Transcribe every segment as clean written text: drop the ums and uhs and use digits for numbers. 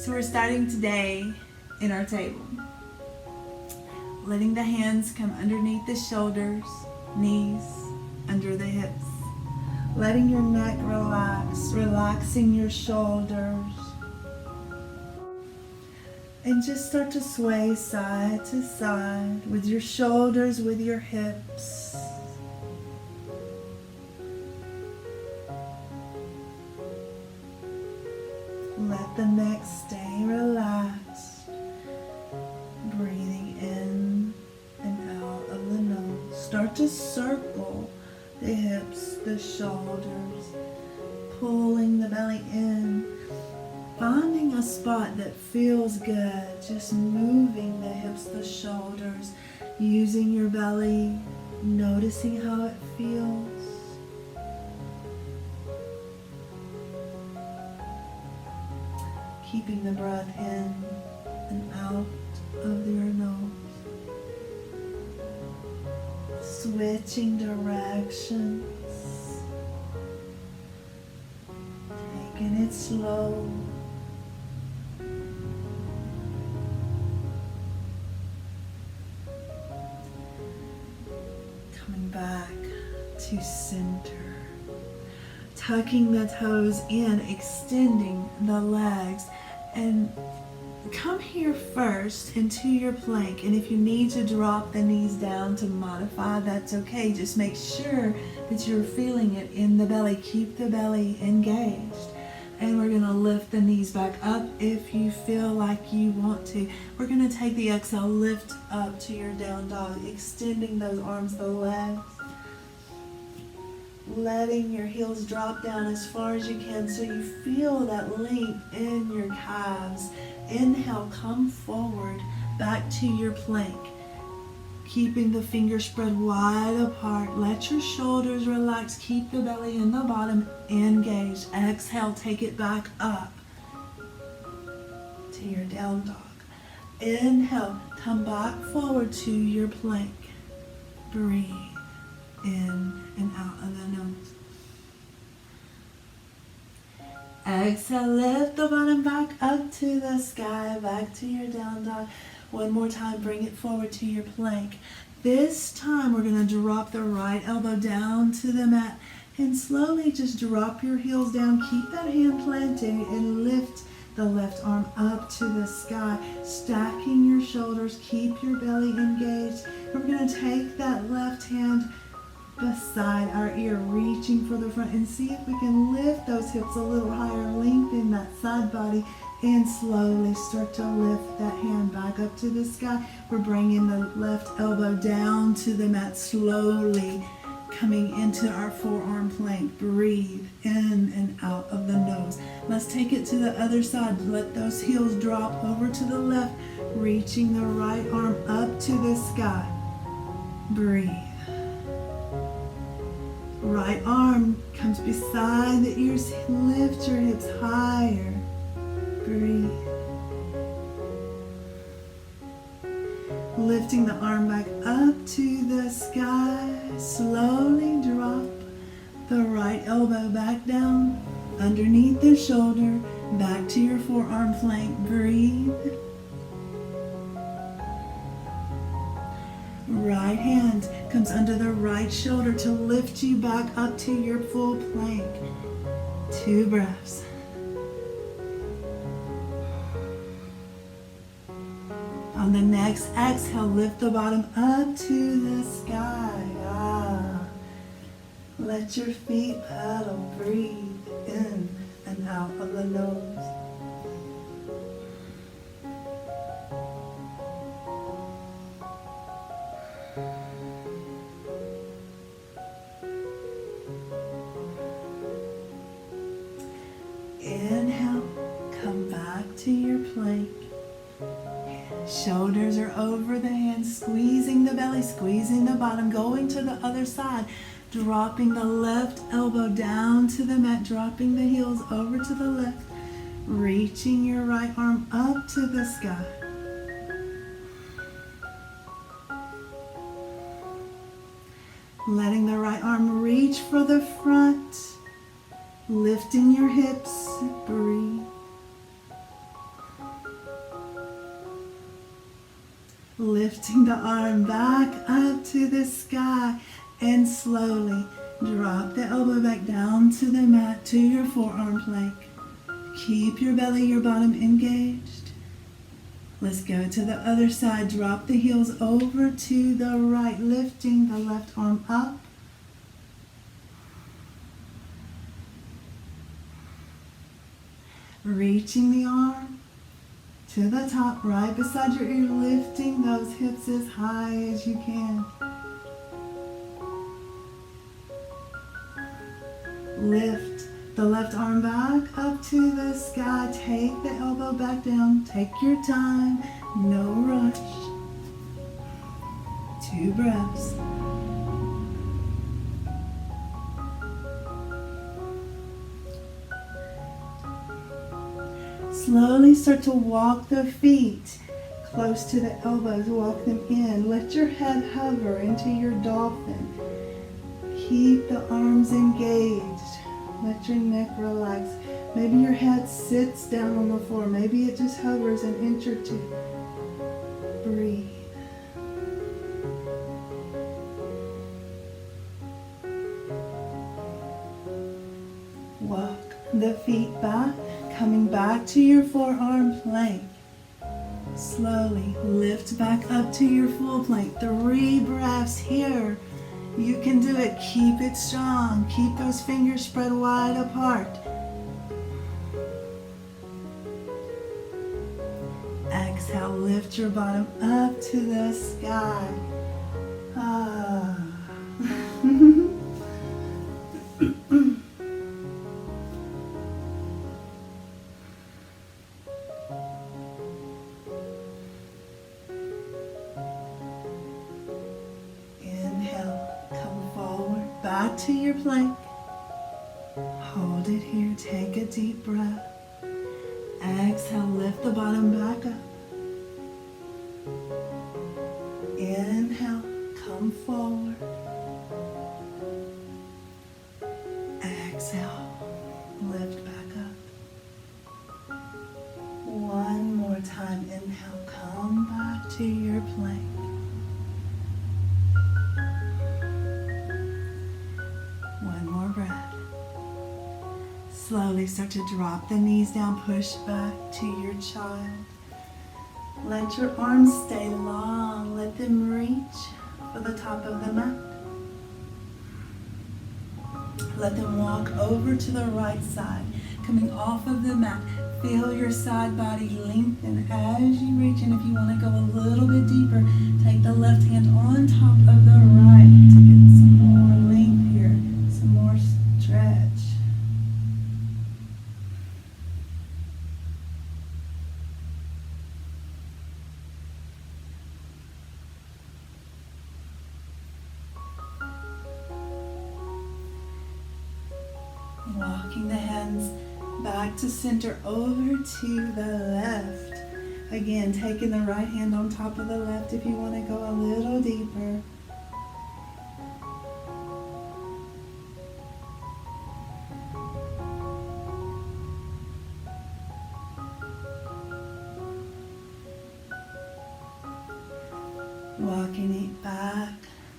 So we're starting today in our table. Letting the hands come underneath the shoulders, knees, under the hips. Letting your neck relax, relaxing your shoulders. And just start to sway side to side with your shoulders, with your hips. Let the neck stay relaxed. Breathing in and out of the nose. Start to circle the hips, the shoulders, pulling the belly in. Finding a spot that feels good, just moving the hips, the shoulders, using your belly, noticing how it feels. Keeping the breath in and out of your nose. Switching directions. Taking it slow. Coming back to center. Tucking the toes in, extending the legs, and come here first into your plank. And if you need to drop the knees down to modify, that's okay. Just make sure that you're feeling it in the belly. Keep the belly engaged. And we're going to lift the knees back up if you feel like you want to. We're going to take the exhale, lift up to your down dog, extending those arms, the legs. Letting your heels drop down as far as you can so you feel that length in your calves. Inhale, come forward, back to your plank. Keeping the fingers spread wide apart. Let your shoulders relax. Keep the belly in the bottom engaged. Exhale, take it back up to your down dog. Inhale, come back forward to your plank. Breathe in and out of the nose. Exhale, lift the bottom back up to the sky, back to your down dog. One more time, bring it forward to your plank. This time we're going to drop the right elbow down to the mat and slowly just drop your heels down. Keep that hand planted and lift the left arm up to the sky, stacking your shoulders. Keep your belly engaged. We're going to take that left hand beside our ear, reaching for the front, and see if we can lift those hips a little higher, lengthen that side body, and slowly start to lift that hand back up to the sky. We're bringing the left elbow down to the mat, slowly coming into our forearm plank. Breathe in and out of the nose. Let's take it to the other side. Let those heels drop over to the left, reaching the right arm up to the sky. Breathe. Right arm comes beside the ears. Lift your hips higher. Breathe. Lifting the arm back up to the sky. Slowly drop the right elbow back down underneath the shoulder. Back to your forearm plank. Breathe. Right hand comes under the right shoulder to lift you back up to your full plank. 2 breaths. On the next exhale, lift the bottom up to the sky. Let your feet paddle. Breathe in and out of the nose. Inhale, come back to your plank. Shoulders are over the hands, squeezing the belly, squeezing the bottom, going to the other side, dropping the left elbow down to the mat, dropping the heels over to the left, reaching your right arm up to the sky. Letting the right arm reach for the front, lifting your hips, breathe. Lifting the arm back up to the sky, and slowly drop the elbow back down to the mat, to your forearm plank. Keep your belly, your bottom engaged. Let's go to the other side. Drop the heels over to the right, lifting the left arm up. Reaching the arm to the top, right beside your ear, lifting those hips as high as you can. Lift the left arm back up to the sky. Take the elbow back down. Take your time. No rush. 2 breaths. Slowly start to walk the feet close to the elbows. Walk them in. Let your head hover into your dolphin. Keep the arms engaged. Let your neck relax. Maybe your head sits down on the floor. Maybe it just hovers an inch or 2. Breathe. Walk the feet back, coming back to your forearm plank. Slowly lift back up to your full plank. 3 breaths here. You can do it. Keep it strong. Keep those fingers spread wide apart. Exhale, lift your bottom up to the sky. Back to your plank. Hold it here. Take a deep breath. Exhale, lift the bottom back up. Inhale, come forward. Exhale, lift back up. One more time. Inhale, come back to your plank. Breath. Slowly start to drop the knees down, push back to your child. Let your arms stay long. Let them reach for the top of the mat. Let them walk over to the right side, coming off of the mat. Feel your side body lengthen as you reach, and if you want to go a little bit deeper, take the left hand on top of the right to get some more length here. Some more stretch. Walking the hands back to center, over to the left. Again, taking the right hand on top of the left if you want to go a little deeper. Walking it back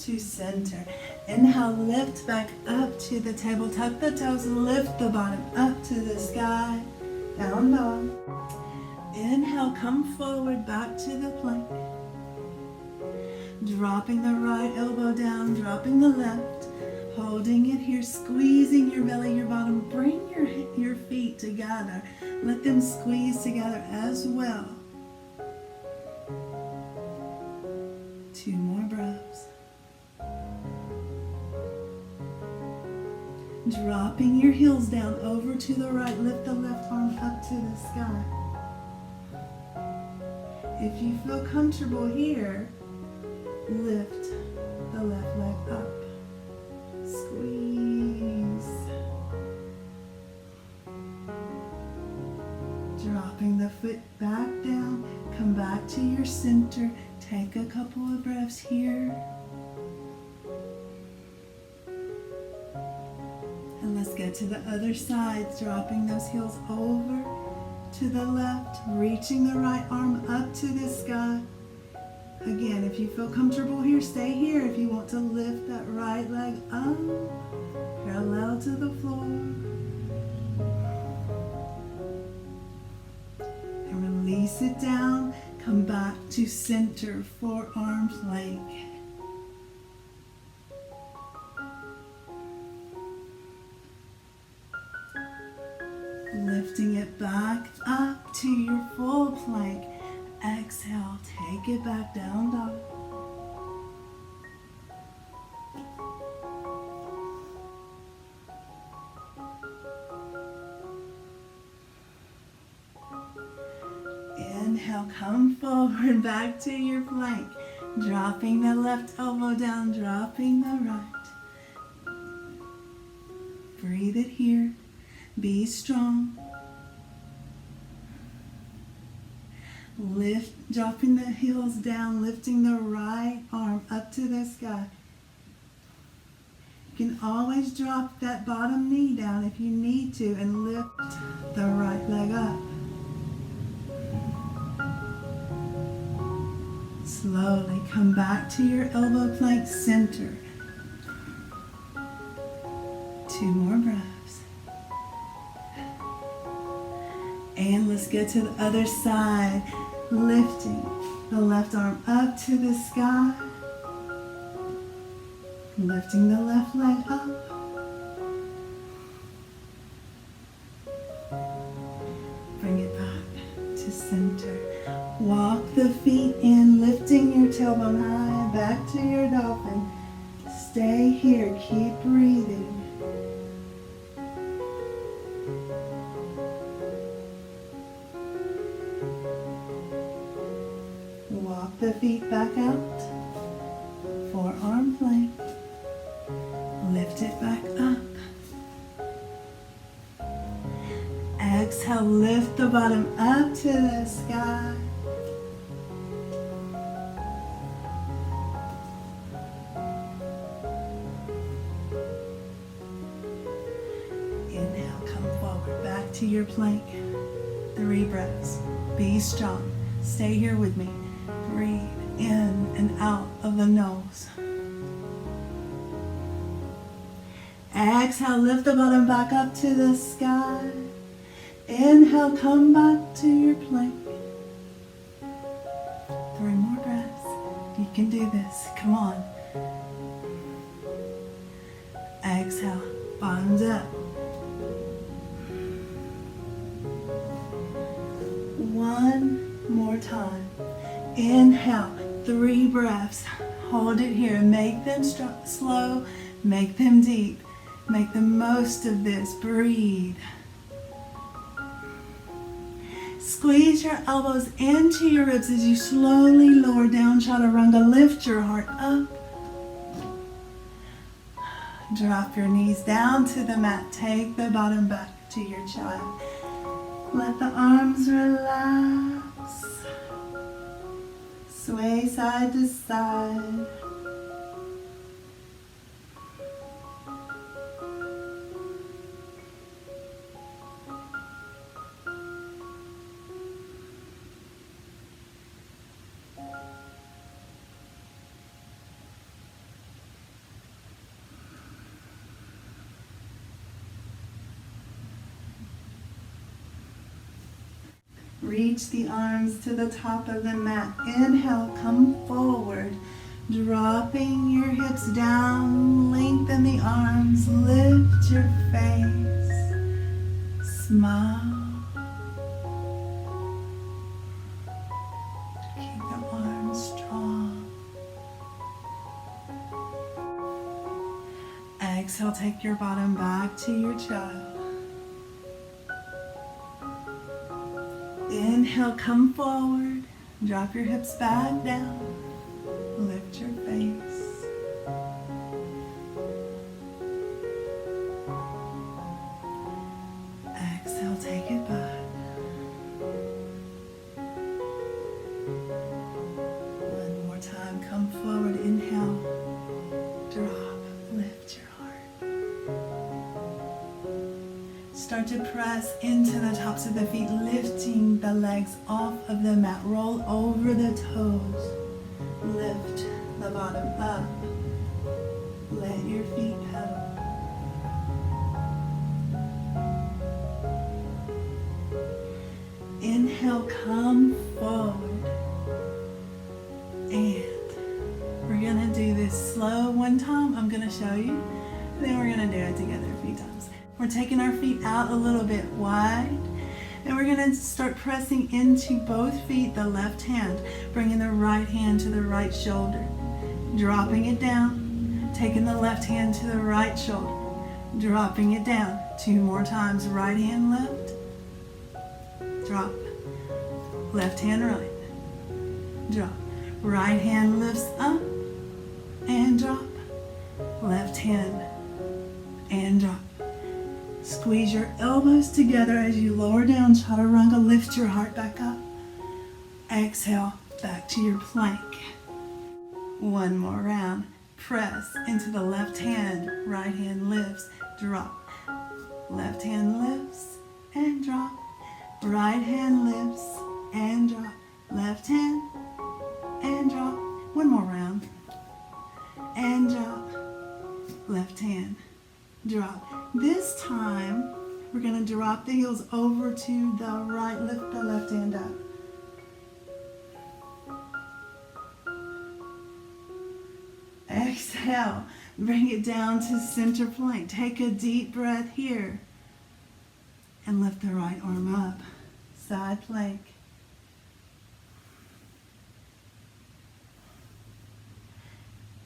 to center. Inhale, lift back up to the table. Tuck the toes, lift the bottom up to the sky. Down dog. Inhale, come forward back to the plank. Dropping the right elbow down, dropping the left. Holding it here, squeezing your belly, your bottom. Bring your feet together. Let them squeeze together as well. 2 more breaths. Dropping your heels down over to the right. Lift the left arm up to the sky. If you feel comfortable here, lift the left leg up. Squeeze. Dropping the foot back down. Come back to your center. Take a couple of breaths here. And let's get to the other side, dropping those heels over to the left, reaching the right arm up to the sky. Again, if you feel comfortable here, stay here. If you want to lift that right leg up, parallel to the floor. And release it down. Come back to center, forearm plank. Lifting it back up to your full plank. Exhale, take it back down, dog. Inhale, come forward back to your plank. Dropping the left elbow down, dropping the right. Breathe it here. Be strong. Lift, dropping the heels down, lifting the right arm up to the sky. You can always drop that bottom knee down if you need to and lift the right leg up. Slowly come back to your elbow plank center. 2 more breaths. And let's go to the other side. Lifting the left arm up to the sky. Lifting the left leg up. Bring it back to center. Walk the feet in, lifting your tailbone high, back to your dolphin. Stay here, keep breathing. Walk the feet back out, forearm plank. Lift it back up. Exhale, lift the bottom up to the sky. Inhale, come forward, back to your plank. 3 breaths. Be strong. Stay here with me. Breathe in and out of the nose. Exhale, lift the bottom back up to the sky. Inhale, come back to your plank. 3 more breaths. You can do this. Come on. Exhale, bottoms up. 1 more time. Inhale, 3 breaths. Hold it here. Make them slow. Make them deep. Make the most of this. Breathe. Squeeze your elbows into your ribs as you slowly lower down, chaturanga. Lift your heart up. Drop your knees down to the mat. Take the bottom back to your child. Let the arms relax. Sway side to side. Reach the arms to the top of the mat. Inhale, come forward. Dropping your hips down, lengthen the arms, lift your face. Smile. Keep the arms strong. Exhale, take your bottom back to your child. Inhale, come forward. Drop your hips back down. Lift your face. Exhale, take it back. 1 more time, come forward. Inhale, drop, lift your heart. Start to press into the tops of the feet, lifting the legs off of the mat. Roll over the toes. Lift the bottom up. Let your feet pedal. Inhale, come forward. And we're gonna do this slow one time. I'm gonna show you. Then we're gonna do it together a few times. We're taking our feet out a little bit wide. And we're gonna start pressing into both feet, the left hand, bringing the right hand to the right shoulder, dropping it down, taking the left hand to the right shoulder, dropping it down. 2 more times, right hand left, drop, left hand right, drop. Right hand lifts up and drop, left hand and drop. Squeeze your elbows together as you lower down, chaturanga. Lift your heart back up. Exhale, back to your plank. One more round. Press into the left hand. Right hand lifts, drop. Left hand lifts and drop. Right hand lifts and drop. Left hand and drop. One more round. And drop. Left hand. Drop. This time, we're going to drop the heels over to the right. Lift the left hand up. Exhale. Bring it down to center plank. Take a deep breath here. And lift the right arm up. Side plank.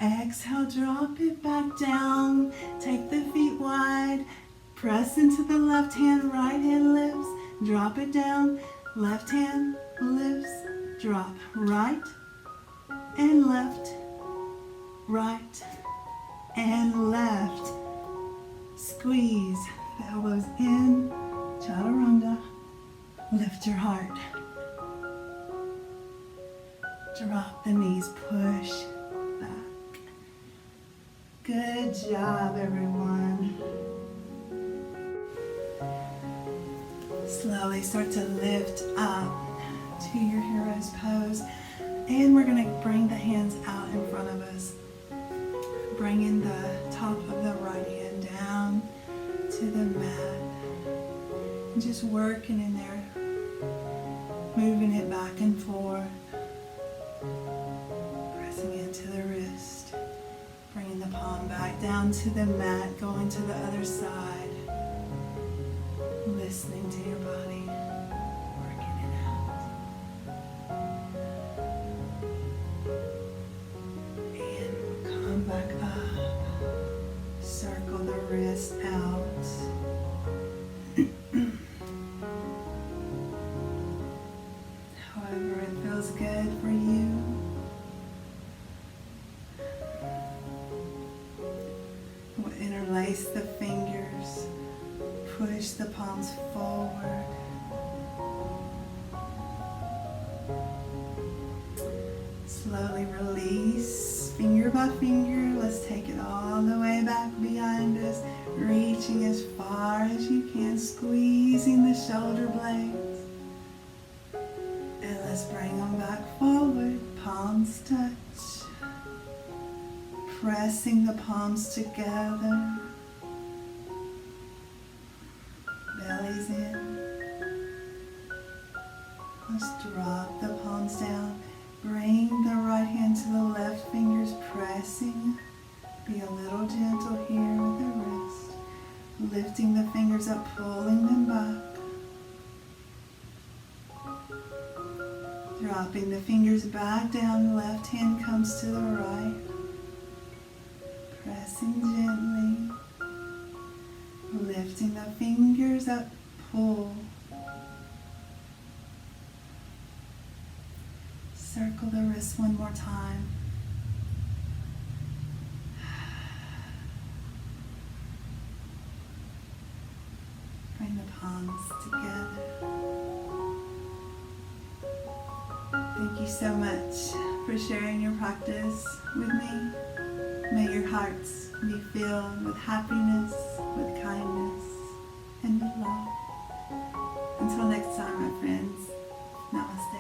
Exhale, drop it back down. Take the feet wide. Press into the left hand, right hand lifts. Drop it down. Left hand lifts. Drop. Right and left. Right and left. Squeeze the elbows in. Chaturanga. Lift your heart. Drop the knees. Push back. Good job, everyone. Slowly start to lift up to your hero's pose. And we're going to bring the hands out in front of us. Bringing the top of the right hand down to the mat. And just working in there. Moving it back and forth. Pressing into the wrist. Bringing the palm back down to the mat, going to the other side. Listening to your body, working it out. And we'll come back up. Circle the wrist out. However it feels good for you. Interlace the fingers, push the palms forward. Slowly release, finger by finger. Let's take it all the way back behind us, reaching as far as you can, squeezing the shoulder blades. And let's bring them back forward, palms touch. Pressing the palms together, bellies in. Let's drop the palms down. Bring the right hand to the left, fingers pressing. Be a little gentle here with the wrist. Lifting the fingers up, pulling them back. Dropping the fingers back down, left hand comes to the right. Pressing gently, lifting the fingers up, pull. Circle the wrists one more time. Bring the palms together. Thank you so much for sharing your practice with me. May your hearts be filled with happiness, with kindness, and with love. Until next time, my friends, namaste.